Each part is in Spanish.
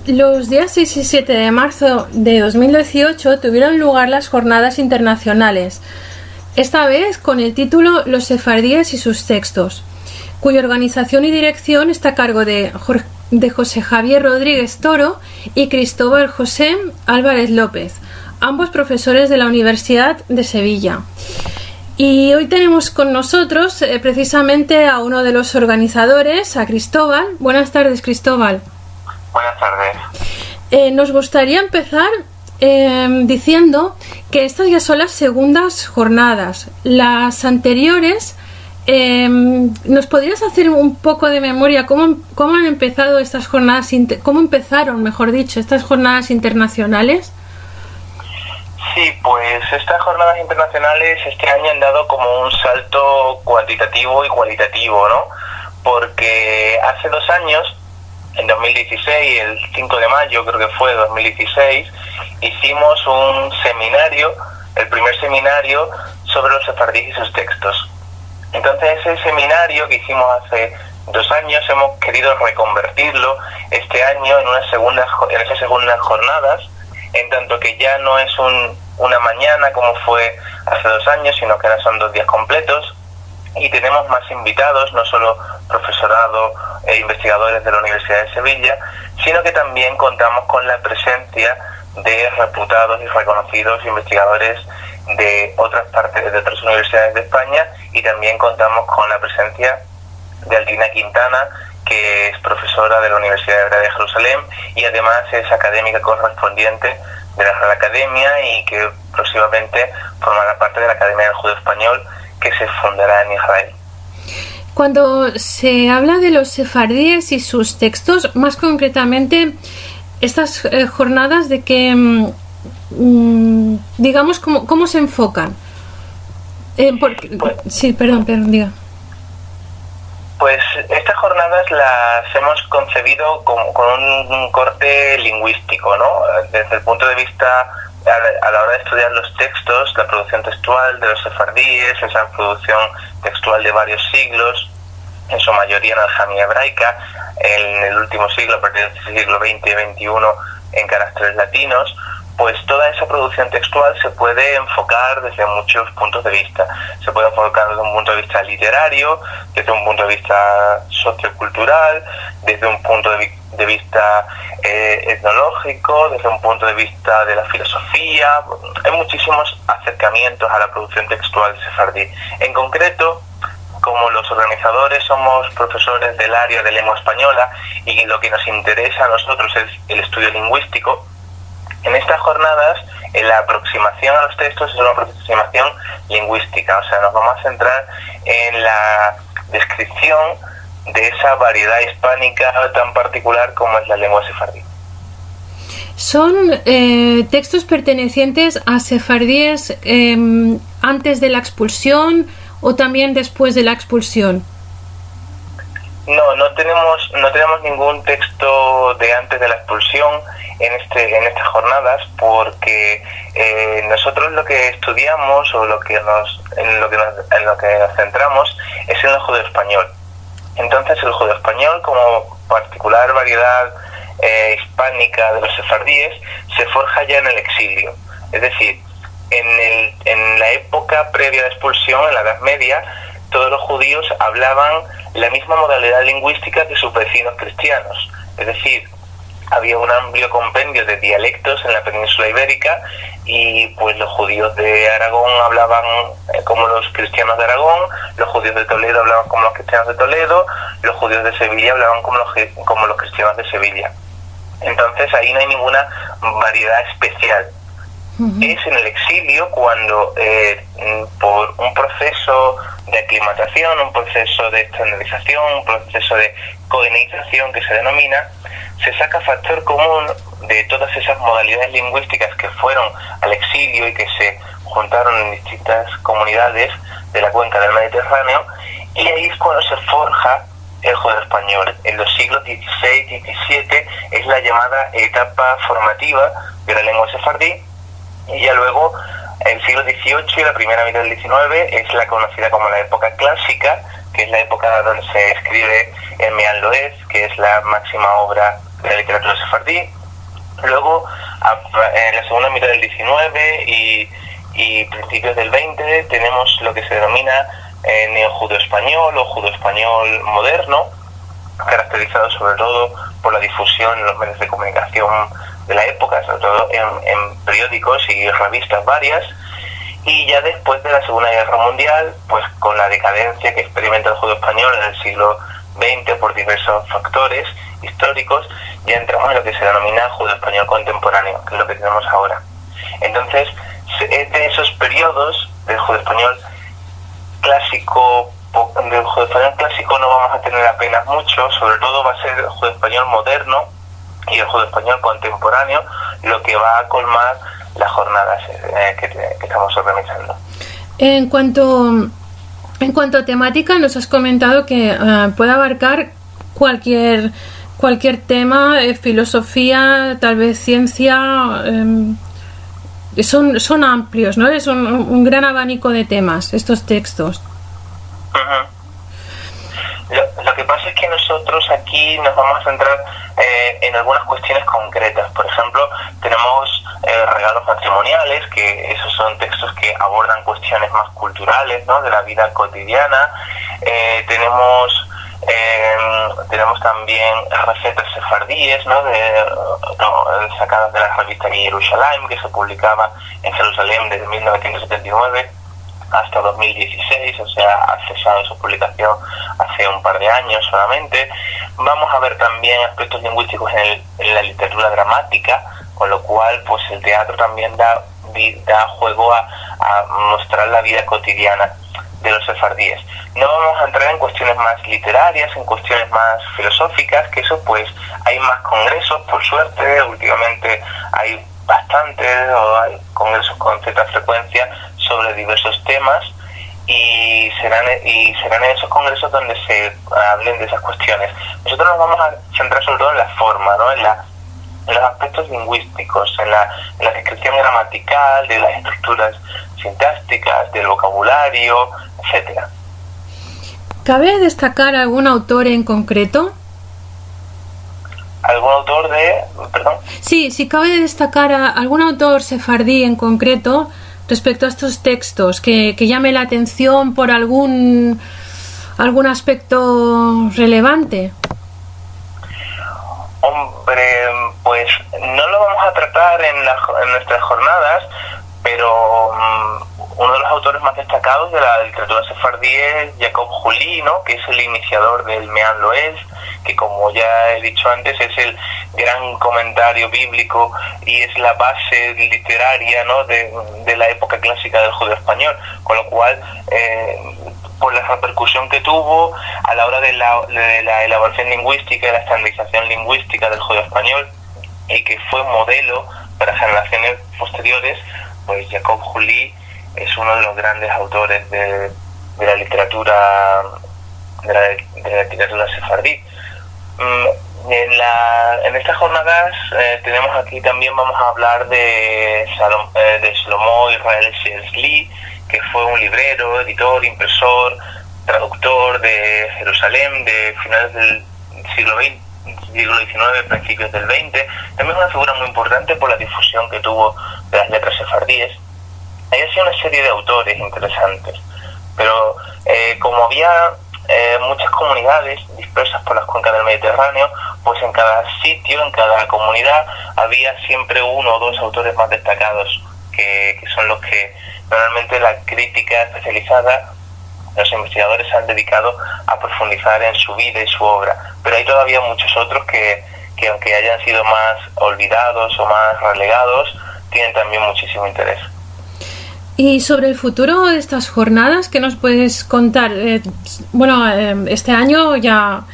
Los días 6 y 7 de marzo de 2018 tuvieron lugar las jornadas internacionales, esta vez con el título Los sefardíes y sus textos, cuya organización y dirección está a cargo de José Javier Rodríguez Toro y Cristóbal José Álvarez López, ambos profesores de la Universidad de Sevilla. Y hoy tenemos con nosotros precisamente a uno de los organizadores, a Cristóbal. Buenas tardes, Cristóbal. Buenas tardes. Nos gustaría empezar diciendo que estas ya son las segundas jornadas. Las anteriores, ¿nos podrías hacer un poco de memoria cómo han empezado estas jornadas, cómo empezaron, mejor dicho, estas jornadas internacionales? Sí, pues estas jornadas internacionales este año han dado como un salto cuantitativo y cualitativo, ¿no? Porque hace 2 años, en 2016, el 5 de mayo creo que fue 2016, hicimos un seminario, el primer seminario sobre los sefardíes y sus textos. Entonces ese seminario que hicimos hace 2 años hemos querido reconvertirlo este año en esas segundas jornadas, en tanto que ya no es una mañana como fue hace 2 años, sino que ahora son 2 días completos. Y tenemos más invitados, no solo profesorado e investigadores de la Universidad de Sevilla, sino que también contamos con la presencia de reputados y reconocidos investigadores de otras partes, de otras universidades de España, y también contamos con la presencia de Aldina Quintana, que es profesora de la Universidad Hebrea de Jerusalén y además es académica correspondiente de la Real Academia y que próximamente formará parte de la Academia del Judeo Español, que se fundará en Israel. Cuando se habla de los sefardíes y sus textos, más concretamente, estas jornadas de que, digamos, ¿cómo se enfocan? Sí, perdón, diga. Pues estas jornadas las hemos concebido con un corte lingüístico, ¿no? Desde el punto de vista a la hora de estudiar los textos, la producción textual de los sefardíes, esa producción textual de varios siglos, en su mayoría en aljamía hebraica, en el último siglo, a partir del siglo XX y XXI, en caracteres latinos, pues toda esa producción textual se puede enfocar desde muchos puntos de vista. Se puede enfocar desde un punto de vista literario, desde un punto de vista sociocultural, desde un punto de vista etnológico, desde un punto de vista de la filosofía. Hay muchísimos acercamientos a la producción textual sefardí. En concreto, como los organizadores somos profesores del área de lengua española y lo que nos interesa a nosotros es el estudio lingüístico, en estas jornadas la aproximación a los textos es una aproximación lingüística, o sea, nos vamos a centrar en la descripción de esa variedad hispánica tan particular como es la lengua sefardí. ¿Son textos pertenecientes a sefardíes antes de la expulsión o también después de la expulsión? No tenemos ningún texto de antes de la expulsión en estas jornadas, porque nosotros lo que estudiamos o en lo que nos centramos es en el judeo español. Entonces el judeo español, como particular variedad hispánica de los sefardíes, se forja ya en el exilio. Es decir, en la época previa a la expulsión, en la Edad Media, todos los judíos hablaban la misma modalidad lingüística que sus vecinos cristianos. Es decir, había un amplio compendio de dialectos en la península ibérica y pues los judíos de Aragón hablaban como los cristianos de Aragón, los judíos de Toledo hablaban como los cristianos de Toledo, los judíos de Sevilla hablaban como los cristianos de Sevilla. Entonces ahí no hay ninguna variedad especial. Es en el exilio cuando por un proceso de aclimatación, un proceso de estandarización, un proceso de cohenización que se denomina, se saca factor común de todas esas modalidades lingüísticas que fueron al exilio y que se juntaron en distintas comunidades de la cuenca del Mediterráneo, y ahí es cuando se forja el juego español. En los siglos XVI y XVII es la llamada etapa formativa de la lengua sefardí, y ya luego el siglo XVIII y la primera mitad del XIX es la conocida como la época clásica, que es la época donde se escribe el Meán Loez, que es la máxima obra de la literatura sefardí. Luego, en la segunda mitad del XIX y principios del XX, tenemos lo que se denomina neojudo-español o judo-español moderno, caracterizado sobre todo por la difusión en los medios de comunicación de la época, sobre todo en periódicos y revistas varias. Y ya después de la Segunda Guerra Mundial, pues con la decadencia que experimenta el judo español en el siglo XX por diversos factores históricos, ya entramos en lo que se denomina judo español contemporáneo, que es lo que tenemos ahora. Entonces, es de esos periodos del judo español clásico, no vamos a tener apenas mucho, sobre todo va a ser el judo español moderno y el judo español contemporáneo lo que va a colmar las jornadas que estamos organizando. En cuanto a temática, nos has comentado que puede abarcar cualquier tema, filosofía, tal vez ciencia, son amplios, ¿no? Es un gran abanico de temas, estos textos. Uh-huh. Lo que pasa es que nosotros aquí nos vamos a centrar en algunas cuestiones concretas. Por ejemplo, tenemos regalos matrimoniales, que esos son textos que abordan cuestiones más culturales, ¿no?, de la vida cotidiana. Tenemos también recetas sefardíes, ¿no?, sacadas de la revista Jerusalem, que se publicaba en Jerusalén desde 1979 hasta 2016, o sea, ha cesado su publicación hace un par de años solamente. Vamos a ver también aspectos lingüísticos en la literatura dramática, con lo cual pues el teatro también da juego a mostrar la vida cotidiana de los sefardíes. No vamos a entrar en cuestiones más literarias, en cuestiones más filosóficas, que eso pues hay más congresos, por suerte, últimamente hay bastantes, o hay congresos con cierta frecuencia sobre diversos temas, y serán en esos congresos donde se hablen de esas cuestiones. Nosotros nos vamos a centrar sobre todo en la forma, ¿no?, en los aspectos lingüísticos, en la descripción gramatical, de las estructuras sintácticas, del vocabulario, etcétera. ¿Cabe destacar algún autor en concreto? ¿Algún autor perdón? Sí, si cabe destacar a algún autor sefardí en concreto respecto a estos textos que llame la atención por algún aspecto relevante. Hombre, pues no lo vamos a tratar en nuestras jornadas, pero uno de los autores más destacados de la literatura sefardí es Jacob Juli, ¿no?, que es el iniciador del Meán Loez, que como ya he dicho antes es el gran comentario bíblico y es la base literaria, ¿no?, de la época clásica del judeo español, con lo cual por la repercusión que tuvo a la hora de la elaboración lingüística y la estandarización lingüística del judeo español, y que fue modelo para generaciones posteriores, pues Jacob Juli es uno de los grandes autores de la literatura sefardí. En estas jornadas tenemos aquí también, vamos a hablar de Shlomo Israel Shersli, que fue un librero, editor, impresor, traductor de Jerusalén de finales del siglo XIX, principios del XX. También es una figura muy importante por la difusión que tuvo de las letras sefardíes. Hay así una serie de autores interesantes, pero como había muchas comunidades dispersas por las cuencas del Mediterráneo, pues en cada sitio, en cada comunidad, había siempre uno o dos autores más destacados, que son los que normalmente la crítica especializada, los investigadores, han dedicado a profundizar en su vida y su obra. Pero hay todavía muchos otros que aunque hayan sido más olvidados o más relegados, tienen también muchísimo interés. Y sobre el futuro de estas jornadas, ¿qué nos puedes contar? Este año ya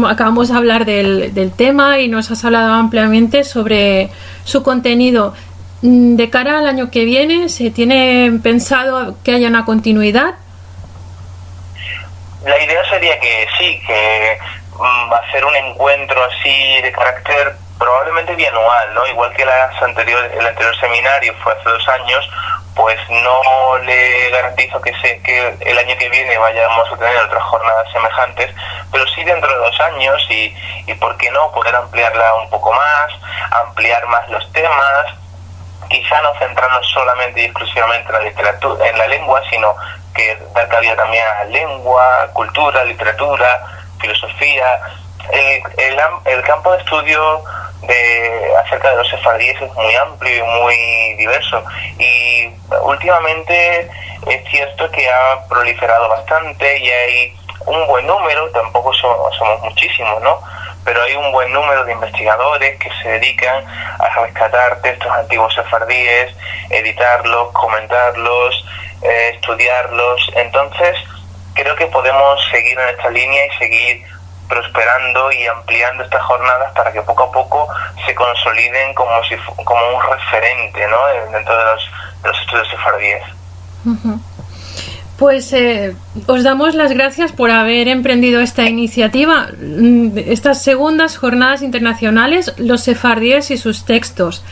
acabamos de hablar del tema y nos has hablado ampliamente sobre su contenido. De cara al año que viene, ¿se tiene pensado que haya una continuidad? La idea sería que sí, que hacer un encuentro así de carácter probablemente bianual, ¿no? Igual que el anterior seminario fue hace 2 años, pues no le garantizo que el año que viene vayamos a tener otras jornadas semejantes, pero sí dentro de 2 años y ¿por qué no? Poder ampliarla un poco más, ampliar más los temas, quizá no centrarnos solamente y exclusivamente en la literatura, en la lengua, sino que dar cabida también a lengua, cultura, literatura, filosofía. El campo de estudio acerca de los sefardíes es muy amplio y muy diverso, y últimamente es cierto que ha proliferado bastante y hay un buen número, tampoco somos muchísimos, ¿no? Pero hay un buen número de investigadores que se dedican a rescatar textos antiguos sefardíes, editarlos, comentarlos, estudiarlos. Entonces creo que podemos seguir en esta línea y seguir prosperando y ampliando estas jornadas para que poco a poco se consoliden como un referente, ¿no? Dentro de los estudios sefardíes. Uh-huh. Pues os damos las gracias por haber emprendido esta iniciativa, estas segundas jornadas internacionales, los sefardíes y sus textos,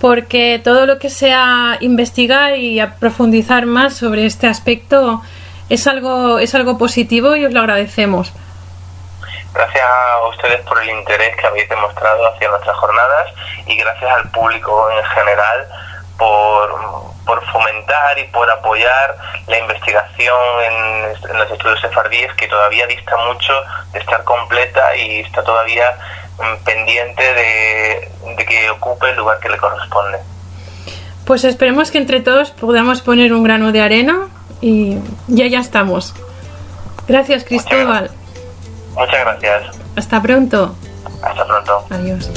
porque todo lo que sea investigar y profundizar más sobre este aspecto es algo positivo y os lo agradecemos. Gracias a ustedes por el interés que habéis demostrado hacia nuestras jornadas, y gracias al público en general por fomentar y por apoyar la investigación en los estudios sefardíes, que todavía dista mucho de estar completa y está todavía pendiente de que ocupe el lugar que le corresponde. Pues esperemos que entre todos podamos poner un grano de arena y ya estamos. Gracias, Cristóbal. Muchas gracias. Hasta pronto. Hasta pronto. Adiós.